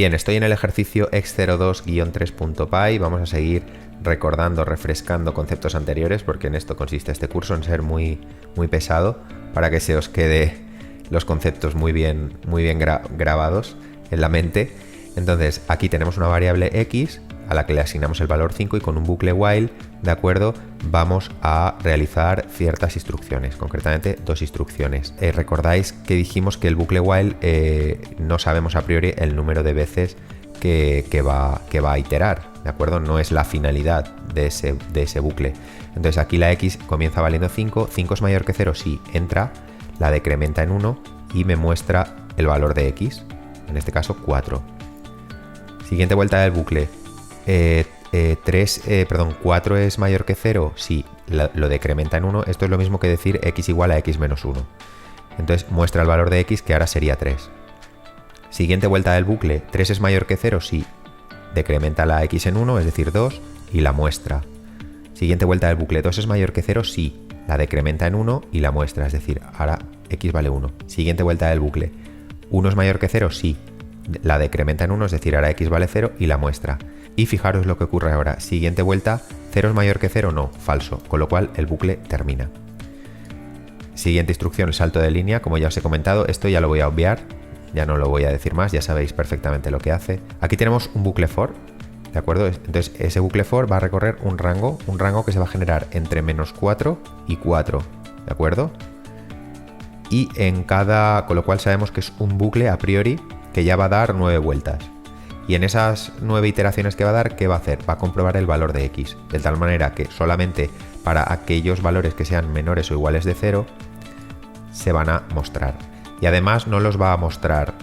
Bien, estoy en el ejercicio x02-3.py. Vamos a seguir recordando, refrescando conceptos anteriores, porque en esto consiste este curso, en ser muy pesado, para que se os quede los conceptos muy bien grabados en la mente. Entonces, aquí tenemos una variable x a la que le asignamos el valor 5 y con un bucle while, ¿de acuerdo? Vamos a realizar ciertas instrucciones, concretamente 2 instrucciones. Recordáis que dijimos que el bucle while no sabemos a priori el número de veces que va a iterar, ¿de acuerdo? No es la finalidad de ese bucle. Entonces aquí la x comienza valiendo 5, 5 es mayor que 0, sí, entra, la decrementa en 1 y me muestra el valor de x, en este caso 4. Siguiente vuelta del bucle. 4 es mayor que 0, sí, lo decrementa en 1. Esto es lo mismo que decir x igual a x menos 1. Entonces muestra el valor de x, que ahora sería 3. Siguiente vuelta del bucle. 3 es mayor que 0, sí, decrementa la x en 1, es decir 2, y la muestra. Siguiente vuelta del bucle. 2 es mayor que 0, sí, la decrementa en 1 y la muestra, es decir, ahora x vale 1. Siguiente vuelta del bucle. 1 es mayor que 0, sí, la decrementa en 1, es decir, ahora x vale 0 y la muestra. Y fijaros lo que ocurre ahora. Siguiente vuelta, 0 es mayor que 0, no, falso, con lo cual el bucle termina. Siguiente instrucción, el salto de línea, como ya os he comentado, esto ya lo voy a obviar, ya no lo voy a decir más, ya sabéis perfectamente lo que hace. Aquí tenemos un bucle for, ¿de acuerdo? Entonces ese bucle for va a recorrer un rango que se va a generar entre -4 y 4, ¿de acuerdo? Y con lo cual sabemos que es un bucle a priori que ya va a dar 9 vueltas. Y en esas 9 iteraciones que va a dar, ¿qué va a hacer? Va a comprobar el valor de x, de tal manera que solamente para aquellos valores que sean menores o iguales de 0 se van a mostrar. Y además no los va a mostrar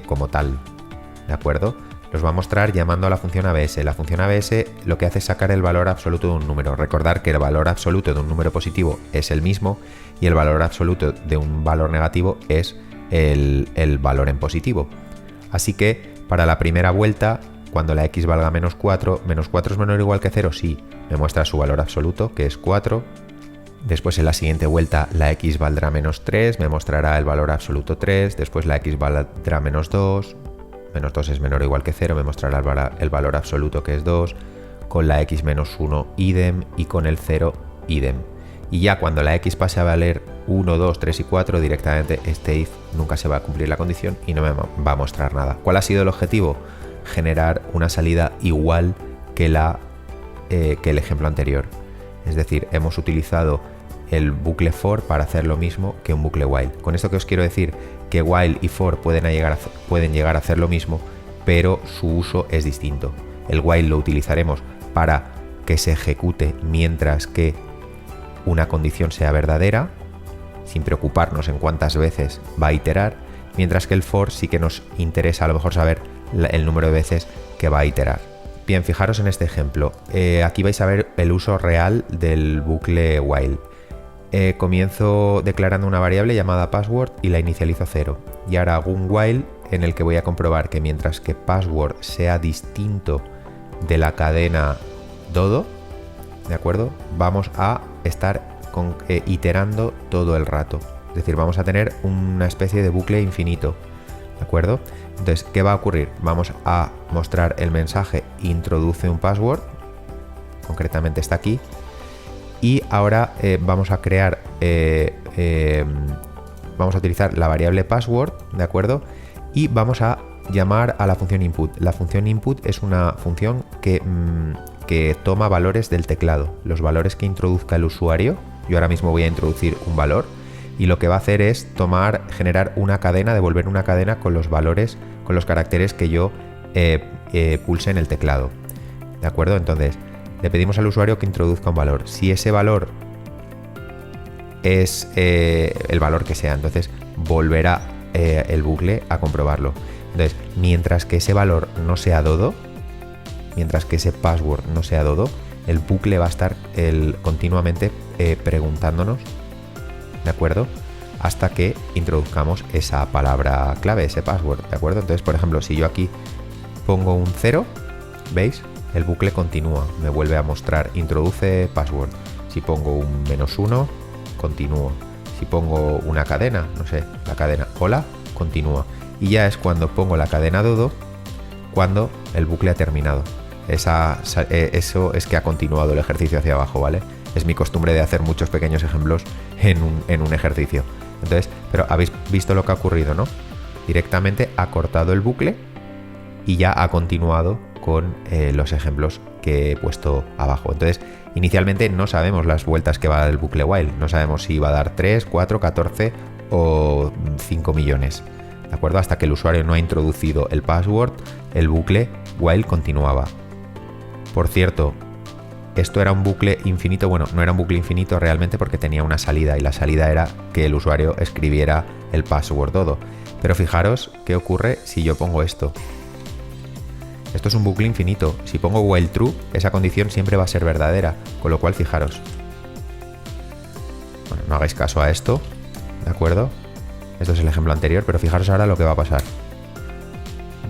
como tal, ¿de acuerdo? Los va a mostrar llamando a la función ABS. La función ABS lo que hace es sacar el valor absoluto de un número. Recordar que el valor absoluto de un número positivo es el mismo y el valor absoluto de un valor negativo es el valor en positivo. Así que para la primera vuelta, cuando la x valga -4 es menor o igual que 0, sí, me muestra su valor absoluto, que es 4. Después en la siguiente vuelta la x valdrá -3, me mostrará el valor absoluto 3. Después la x valdrá -2, -2 es menor o igual que 0, me mostrará el valor absoluto, que es 2. Con la x -1 idem y con el 0 idem. Y ya cuando la x pase a valer 1, 2, 3 y 4, directamente este if nunca se va a cumplir la condición y no me va a mostrar nada. ¿Cuál ha sido el objetivo? Generar una salida igual que el ejemplo anterior. Es decir, hemos utilizado el bucle for para hacer lo mismo que un bucle while. Con esto que os quiero decir, que while y for pueden llegar a hacer lo mismo, pero su uso es distinto. El while lo utilizaremos para que se ejecute mientras que una condición sea verdadera, sin preocuparnos en cuántas veces va a iterar, mientras que el for sí que nos interesa a lo mejor saber el número de veces que va a iterar. Bien, fijaros en este ejemplo. Aquí vais a ver el uso real del bucle while. Comienzo declarando una variable llamada password y la inicializo a 0. Y ahora hago un while en el que voy a comprobar que mientras que password sea distinto de la cadena dodo, ¿de acuerdo? Vamos a estar iterando todo el rato. Es decir, vamos a tener una especie de bucle infinito, ¿de acuerdo? Entonces, ¿qué va a ocurrir? Vamos a mostrar el mensaje introduce un password, concretamente está aquí, y ahora vamos a crear, vamos a utilizar la variable password, ¿de acuerdo? Y vamos a llamar a la función input. La función input es una función que toma valores del teclado, los valores que introduzca el usuario. Yo ahora mismo voy a introducir un valor y lo que va a hacer es generar una cadena, devolver una cadena con los valores, con los caracteres que yo pulse en el teclado, ¿de acuerdo? Entonces le pedimos al usuario que introduzca un valor. Si ese valor es el valor que sea, entonces volverá el bucle a comprobarlo. Entonces, mientras que ese valor no sea dodo, mientras que ese password no sea dodo, el bucle va a estar continuamente preguntándonos, ¿de acuerdo? Hasta que introduzcamos esa palabra clave, ese password, ¿de acuerdo? Entonces, por ejemplo, si yo aquí pongo un 0, ¿veis? El bucle continúa, me vuelve a mostrar introduce password. Si pongo un -1, continúo. Si pongo una cadena, no sé, la cadena hola, continúa. Y ya es cuando pongo la cadena dodo cuando el bucle ha terminado. Eso es que ha continuado el ejercicio hacia abajo, ¿vale? Es mi costumbre de hacer muchos pequeños ejemplos en un ejercicio. Entonces, pero habéis visto lo que ha ocurrido, ¿no? Directamente ha cortado el bucle y ya ha continuado con los ejemplos que he puesto abajo. Entonces, inicialmente no sabemos las vueltas que va a dar el bucle while. No sabemos si va a dar 3, 4, 14 o 5 millones. ¿De acuerdo? Hasta que el usuario no ha introducido el password, el bucle while continuaba. Por cierto, esto era un bucle infinito. Bueno, no era un bucle infinito realmente porque tenía una salida y la salida era que el usuario escribiera el password dodo. Pero fijaros qué ocurre si yo pongo esto. Esto es un bucle infinito. Si pongo while true, esa condición siempre va a ser verdadera. Con lo cual, fijaros. Bueno, no hagáis caso a esto. ¿De acuerdo? Esto es el ejemplo anterior, pero fijaros ahora lo que va a pasar.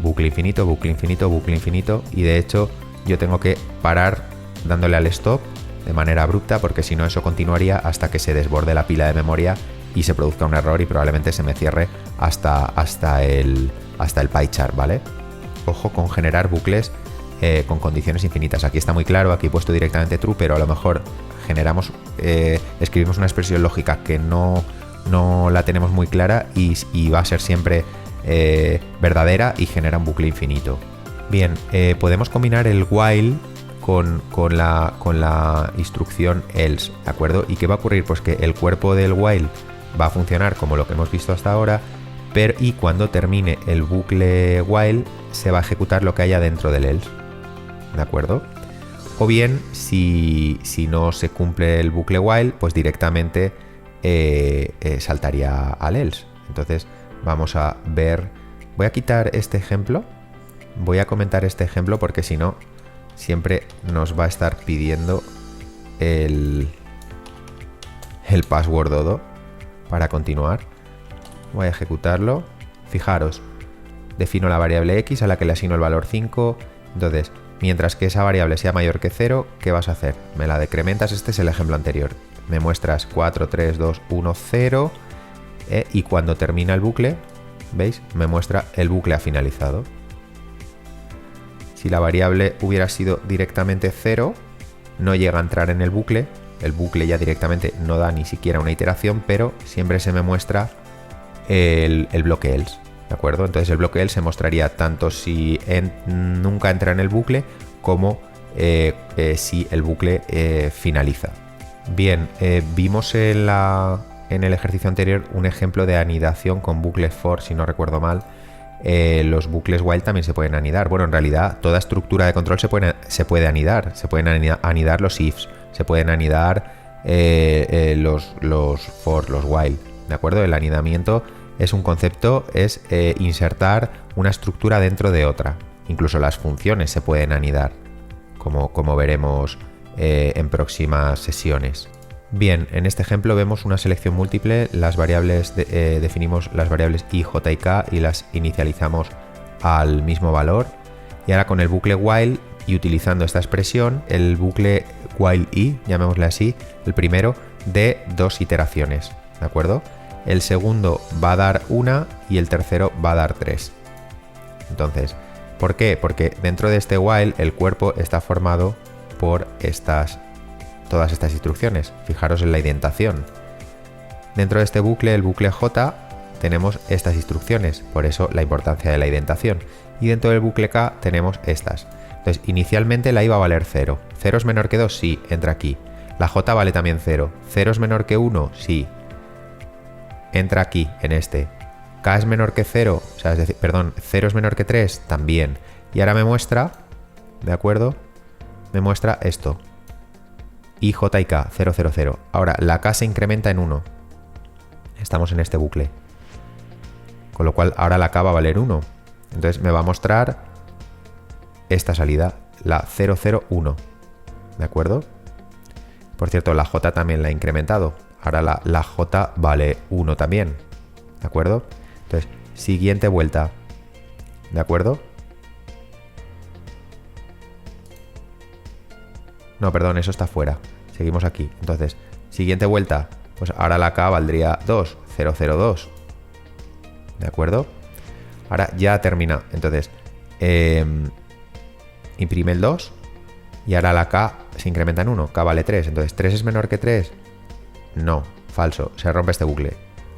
Bucle infinito, bucle infinito, bucle infinito. Y de hecho, yo tengo que parar dándole al stop de manera abrupta, porque si no eso continuaría hasta que se desborde la pila de memoria y se produzca un error y probablemente se me cierre hasta el pie chart, ¿vale? Ojo con generar bucles con condiciones infinitas. Aquí está muy claro, aquí he puesto directamente true, pero a lo mejor escribimos una expresión lógica que no la tenemos muy clara y va a ser siempre verdadera y genera un bucle infinito. Bien, podemos combinar el while con la instrucción else, ¿de acuerdo? ¿Y qué va a ocurrir? Pues que el cuerpo del while va a funcionar como lo que hemos visto hasta ahora, y cuando termine el bucle while se va a ejecutar lo que haya dentro del else, ¿de acuerdo? O bien, si no se cumple el bucle while, pues directamente saltaría al else. Entonces vamos a ver, voy a quitar este ejemplo, voy a comentar este ejemplo porque si no siempre nos va a estar pidiendo el password dodo para continuar. Voy a ejecutarlo. Fijaros, defino la variable x a la que le asigno el valor 5. Entonces, mientras que esa variable sea mayor que 0, ¿qué vas a hacer? Me la decrementas, este es el ejemplo anterior. Me muestras 4, 3, 2, 1, 0 y cuando termina el bucle, ¿veis? Me muestra el bucle ha finalizado. Si la variable hubiera sido directamente 0, no llega a entrar en el bucle ya directamente no da ni siquiera una iteración, pero siempre se me muestra el bloque else, ¿de acuerdo? Entonces el bloque else se mostraría tanto si nunca entra en el bucle como si el bucle finaliza. Bien, vimos en el ejercicio anterior un ejemplo de anidación con bucles for, si no recuerdo mal. Los bucles while también se pueden anidar. Bueno, en realidad toda estructura de control se puede anidar. Se pueden anidar los ifs, se pueden anidar los for, los while, ¿de acuerdo? El anidamiento es un concepto, es insertar una estructura dentro de otra. Incluso las funciones se pueden anidar, como veremos en próximas sesiones. Bien, en este ejemplo vemos una selección múltiple, las variables definimos las variables i, j y k y las inicializamos al mismo valor. Y ahora con el bucle while y utilizando esta expresión, el bucle while i, llamémosle así, el primero de 2 iteraciones, ¿de acuerdo? El segundo va a dar 1 y el tercero va a dar 3. Entonces, ¿por qué? Porque dentro de este while el cuerpo está formado por todas estas instrucciones. Fijaros en la indentación. Dentro de este bucle, el bucle j, tenemos estas instrucciones, por eso la importancia de la indentación. Y dentro del bucle k tenemos estas. Entonces, inicialmente la i va a valer 0. ¿0 es menor que 2? Sí, entra aquí. La j vale también 0. ¿0 es menor que 1? Sí. Entra aquí, en este. K es menor que 0, o sea, es decir, perdón, 0 es menor que 3, también. Y ahora me muestra, ¿de acuerdo? Me muestra esto. I, j y k, 0, 0, 0. Ahora, la k se incrementa en 1. Estamos en este bucle. Con lo cual, ahora la k va a valer 1. Entonces, me va a mostrar esta salida, la 0, 0, 1. ¿De acuerdo? Por cierto, la j también la he incrementado. Ahora la j vale 1 también. ¿De acuerdo? Entonces, siguiente vuelta. ¿De acuerdo? No, perdón, eso está fuera. Seguimos aquí. Entonces, siguiente vuelta. Pues ahora la k valdría 2, 0, 0, 2. ¿De acuerdo? Ahora ya termina. Entonces, imprime el 2 y ahora la K se incrementa en 1, K vale 3, entonces 3 es menor que 3, no, falso, se rompe este bucle.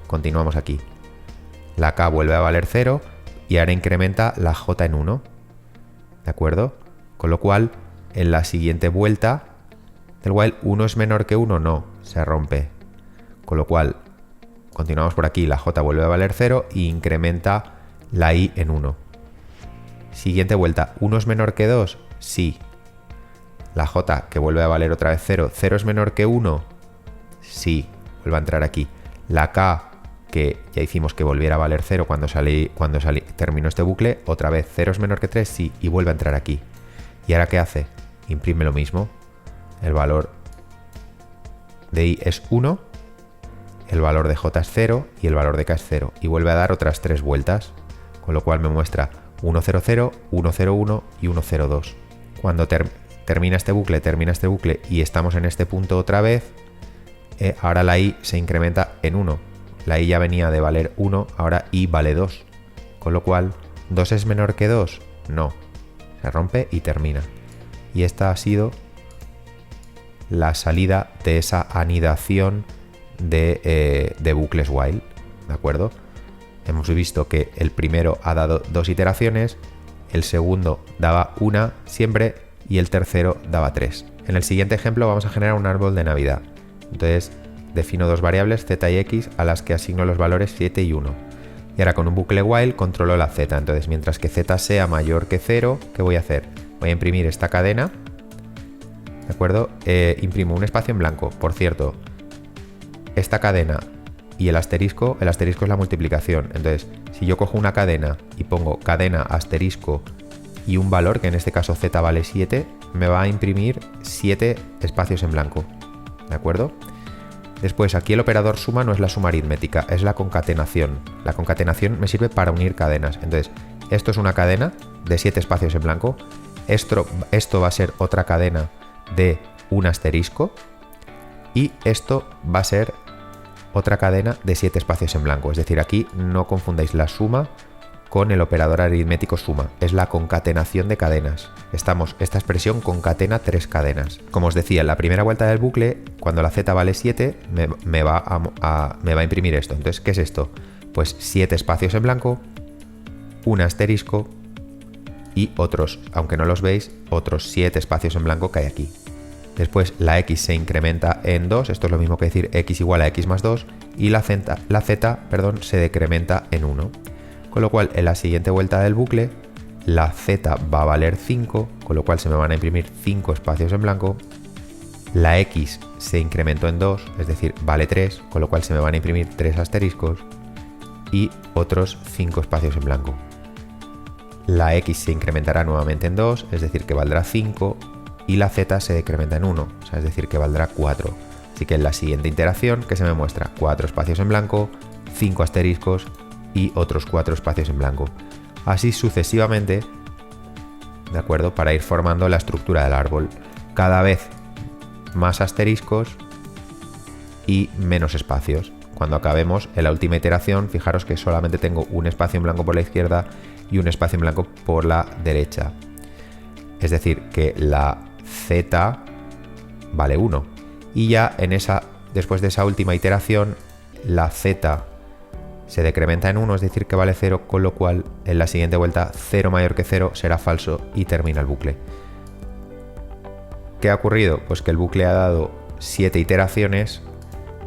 Continuamos aquí. La K vuelve a valer 0 y ahora incrementa la J en 1. ¿De acuerdo? Con lo cual, en la siguiente vuelta del while, 1 es menor que 1, no, se rompe. Con lo cual, continuamos por aquí, la J vuelve a valer 0 y incrementa la I en 1. Siguiente vuelta, 1 es menor que 2, sí. La J que vuelve a valer otra vez 0, 0 es menor que 1, sí, vuelve a entrar aquí. La K que ya hicimos que volviera a valer 0 cuando terminó este bucle, otra vez 0 es menor que 3, sí, y vuelve a entrar aquí. ¿Y ahora qué hace? Imprime lo mismo. El valor de I es 1, el valor de J es 0 y el valor de K es 0. Y vuelve a dar otras 3 vueltas, con lo cual me muestra 1, 0, 0, 1, 0, 1 y 1, 0, 2. Cuando termina este bucle y estamos en este punto otra vez, ahora la I se incrementa en 1. La I ya venía de valer 1, ahora I vale 2. Con lo cual, ¿2 es menor que 2? No. Se rompe y termina. Y esta ha sido la salida de esa anidación de bucles while. ¿De acuerdo? Hemos visto que el primero ha dado 2 iteraciones, el segundo daba 1 siempre y el tercero daba 3. En el siguiente ejemplo vamos a generar un árbol de Navidad. Entonces, defino 2 variables z y x a las que asigno los valores 7 y 1. Y ahora con un bucle while controlo la z. Entonces mientras que z sea mayor que 0, ¿qué voy a hacer? Voy a imprimir esta cadena. ¿De acuerdo? Imprimo un espacio en blanco. Por cierto, esta cadena y el asterisco es la multiplicación. Entonces, si yo cojo una cadena y pongo cadena asterisco y un valor, que en este caso z vale 7, me va a imprimir 7 espacios en blanco. ¿De acuerdo? Después, aquí el operador suma no es la suma aritmética, es la concatenación. La concatenación me sirve para unir cadenas. Entonces, esto es una cadena de 7 espacios en blanco. Esto va a ser otra cadena de un asterisco. Y esto va a ser otra cadena de 7 espacios en blanco. Es decir, aquí no confundáis la suma con el operador aritmético suma. Es la concatenación de cadenas. Esta expresión concatena 3 cadenas. Como os decía, en la primera vuelta del bucle, cuando la z vale 7, me va a imprimir esto. Entonces, ¿qué es esto? Pues 7 espacios en blanco, un asterisco y otros, aunque no los veis, otros 7 espacios en blanco que hay aquí. Después la x se incrementa en 2, esto es lo mismo que decir x igual a x más 2, y la z se decrementa en 1. Con lo cual, en la siguiente vuelta del bucle, la z va a valer 5, con lo cual se me van a imprimir 5 espacios en blanco. La x se incrementó en 2, es decir, vale 3, con lo cual se me van a imprimir 3 asteriscos y otros 5 espacios en blanco. La x se incrementará nuevamente en 2, es decir, que valdrá 5, y la z se decrementa en 1, o sea, es decir, que valdrá 4. Así que en la siguiente iteración, que se me muestra 4 espacios en blanco, 5 asteriscos y otros 4 espacios en blanco. Así sucesivamente, ¿de acuerdo? Para ir formando la estructura del árbol. Cada vez más asteriscos y menos espacios. Cuando acabemos en la última iteración, fijaros que solamente tengo un espacio en blanco por la izquierda y un espacio en blanco por la derecha. Es decir, que la z vale 1. Y ya después de esa última iteración, la z se decrementa en 1, es decir, que vale 0, con lo cual en la siguiente vuelta 0 mayor que 0 será falso y termina el bucle. ¿Qué ha ocurrido? Pues que el bucle ha dado 7 iteraciones,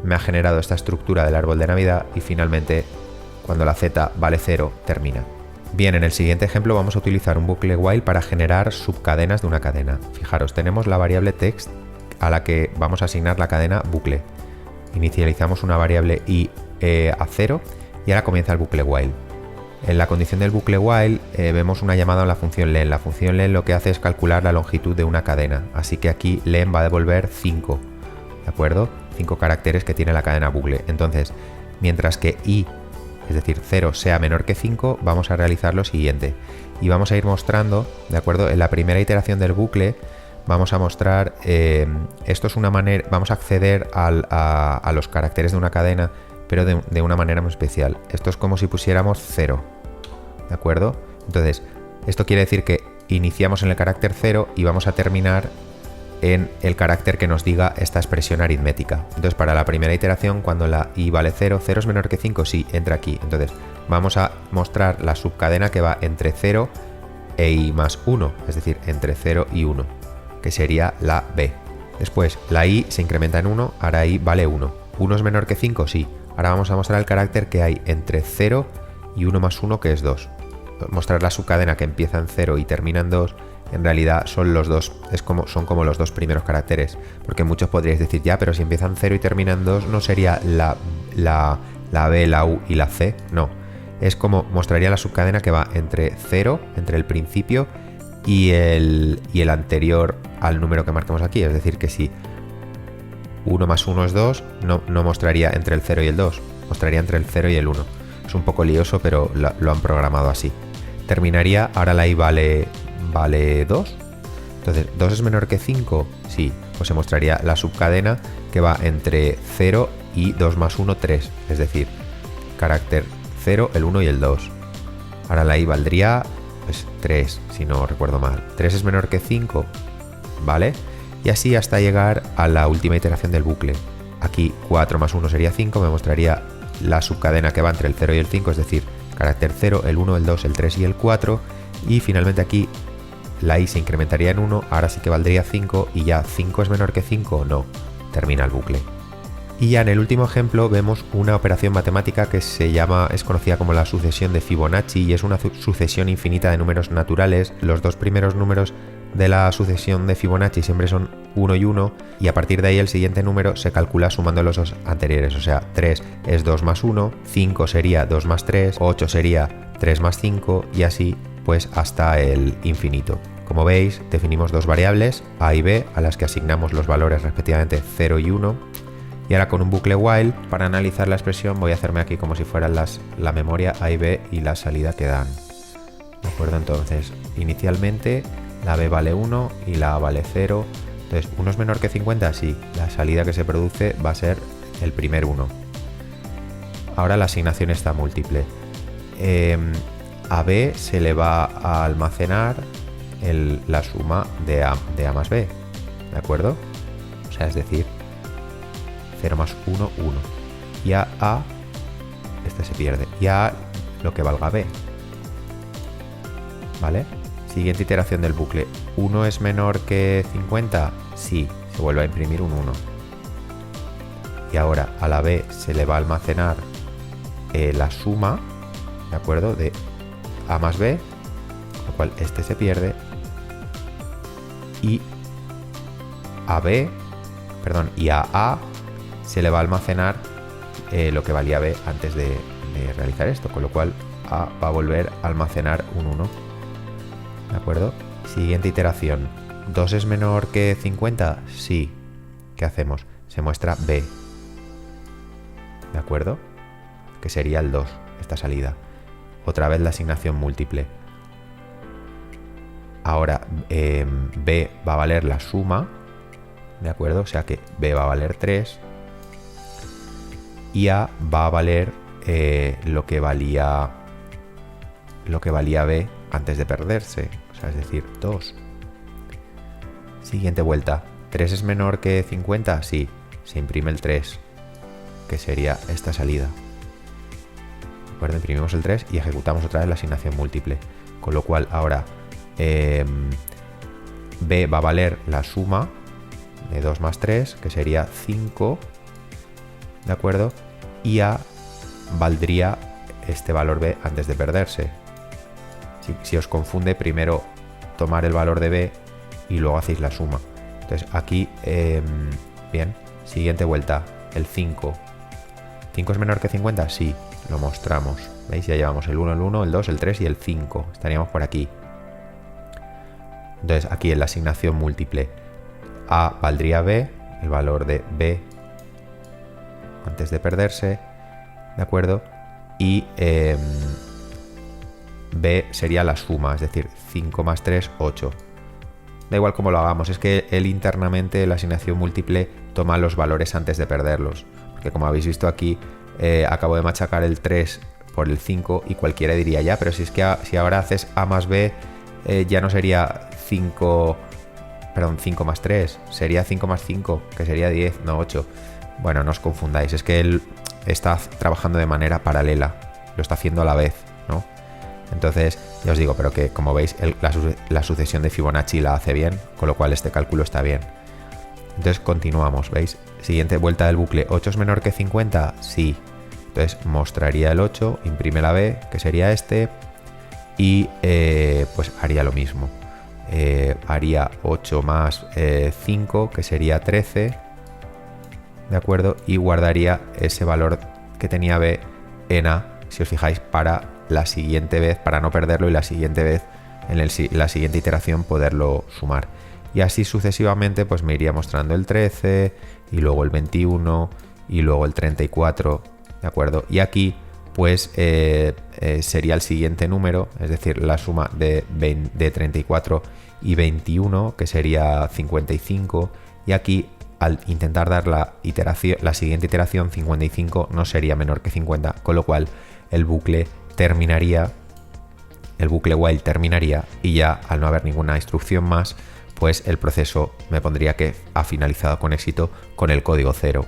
me ha generado esta estructura del árbol de Navidad y finalmente, cuando la z vale 0, termina. Bien, en el siguiente ejemplo vamos a utilizar un bucle while para generar subcadenas de una cadena. Fijaros, tenemos la variable text a la que vamos a asignar la cadena bucle. Inicializamos una variable i a 0 y ahora comienza el bucle while. En la condición del bucle while vemos una llamada a la función len. La función len lo que hace es calcular la longitud de una cadena, así que aquí len va a devolver 5, ¿de acuerdo? 5 caracteres que tiene la cadena bucle. Entonces, mientras que i, es decir, 0 sea menor que 5, vamos a realizar lo siguiente. Y vamos a ir mostrando, ¿de acuerdo? En la primera iteración del bucle vamos a mostrar, esto es una manera, vamos a acceder a los caracteres de una cadena, pero de una manera muy especial. Esto es como si pusiéramos 0, ¿de acuerdo? Entonces, Esto quiere decir que iniciamos en el carácter 0 y vamos a terminar en el carácter que nos diga esta expresión aritmética. Entonces, para la primera iteración, cuando la i vale 0, 0 es menor que 5, sí, entra aquí. Entonces, vamos a mostrar la subcadena que va entre 0 e i más 1, es decir, entre 0 y 1, que sería la b. Después, la i se incrementa en 1, ahora i vale 1. 1 es menor que 5, sí. Ahora vamos a mostrar el carácter que hay entre 0 y 1 más 1, que es 2. Mostrar la subcadena que empieza en 0 y termina en 2, en realidad son los dos, son como los dos primeros caracteres, porque muchos podríais decir, ya, pero si empiezan 0 y terminan 2, ¿no sería la B, la U y la C? No, es como mostraría la subcadena que va entre 0, entre el principio y el anterior al número que marquemos aquí, es decir, que si 1 más 1 es 2, no mostraría entre el 0 y el 2, mostraría entre el 0 y el 1. Es un poco lioso, pero lo han programado así. Terminaría, ahora la i vale 2. Entonces, ¿2 es menor que 5? Sí, pues se mostraría la subcadena que va entre 0 y 2 más 1, 3. Es decir, carácter 0, el 1 y el 2. Ahora la i valdría pues 3, si no recuerdo mal. 3 es menor que 5, ¿vale? Y así hasta llegar a la última iteración del bucle. Aquí 4 más 1 sería 5, me mostraría la subcadena que va entre el 0 y el 5, es decir, carácter 0, el 1, el 2, el 3 y el 4. Y finalmente aquí la i se incrementaría en 1, ahora sí que valdría 5 y ya 5 es menor que 5, no, termina el bucle. Y ya en el último ejemplo vemos una operación matemática que es conocida como la sucesión de Fibonacci y es una sucesión infinita de números naturales. Los dos primeros números de la sucesión de Fibonacci siempre son 1 y 1 y a partir de ahí el siguiente número se calcula sumando los dos anteriores, o sea, 3 es 2 más 1, 5 sería 2 más 3, 8 sería 3 más 5 y así pues hasta el infinito. Como veis, definimos dos variables, a y b, a las que asignamos los valores respectivamente 0 y 1. Y ahora con un bucle while, para analizar la expresión, voy a hacerme aquí como si fueran la memoria a y b y la salida que dan. ¿De acuerdo? Entonces, inicialmente la b vale 1 y la a vale 0. Entonces, 1 es menor que 50, sí. La salida que se produce va a ser el primer 1. Ahora la asignación está múltiple. A b se le va a almacenar la suma de a más b, ¿de acuerdo? O sea, es decir, 0 más 1, 1. Y a este se pierde. Y a lo que valga b. ¿Vale? Siguiente iteración del bucle. 1 es menor que 50, sí, se vuelve a imprimir un 1. Y ahora a la b se le va a almacenar la suma, ¿de acuerdo? De a más b, lo cual este se pierde. Y y a a se le va a almacenar lo que valía b antes de realizar esto, con lo cual a va a volver a almacenar un 1. ¿De acuerdo? Siguiente iteración. 2 es menor que 50, sí. ¿Qué hacemos? Se muestra b. ¿De acuerdo? Que sería el 2, esta salida. Otra vez la asignación múltiple. Ahora b va a valer la suma, ¿de acuerdo? O sea que b va a valer 3 y a va a valer lo que valía b antes de perderse, o sea, es decir, 2. Siguiente vuelta. 3 es menor que 50, sí, se imprime el 3, que sería esta salida. ¿De acuerdo? Imprimimos el 3 y ejecutamos otra vez la asignación múltiple, con lo cual ahora b va a valer la suma de 2 más 3, que sería 5, ¿de acuerdo? Y a valdría este valor b antes de perderse. Si os confunde, primero tomar el valor de b y luego hacéis la suma. Entonces aquí, bien, siguiente vuelta, el 5. ¿5 es menor que 50? Sí, lo mostramos. ¿Veis? Ya llevamos el 1, el 1, el 2, el 3 y el 5. Estaríamos por aquí. Entonces aquí en la asignación múltiple a valdría b, el valor de b antes de perderse, ¿de acuerdo? Y b sería la suma, es decir, 5 más 3, 8. Da igual cómo lo hagamos, es que él internamente, la asignación múltiple, toma los valores antes de perderlos. Porque como habéis visto aquí, acabo de machacar el 3 por el 5 y cualquiera diría, ya, pero si es que si ahora haces a más b, ya no sería 5 más 3, sería 5 más 5, que sería 10, no 8. Bueno, no os confundáis, es que él está trabajando de manera paralela, lo está haciendo a la vez, ¿no? Entonces, ya os digo, pero que como veis, la sucesión de Fibonacci la hace bien, con lo cual este cálculo está bien. Entonces continuamos, ¿veis? Siguiente vuelta del bucle, 8 es menor que 50, sí. Entonces mostraría el 8, imprime la B, que sería este, y pues haría lo mismo. Haría 8 más 5, que sería 13, ¿de acuerdo? Y guardaría ese valor que tenía B en A, si os fijáis, para la siguiente vez, para no perderlo y la siguiente vez, en la siguiente iteración, poderlo sumar. Y así sucesivamente pues me iría mostrando el 13 y luego el 21 y luego el 34, ¿de acuerdo? Y aquí pues sería el siguiente número, es decir, la suma de 34 y 21, que sería 55, y aquí al intentar dar la siguiente iteración, 55 no sería menor que 50, con lo cual el bucle while terminaría y ya al no haber ninguna instrucción más, pues el proceso me pondría que ha finalizado con éxito con el código 0.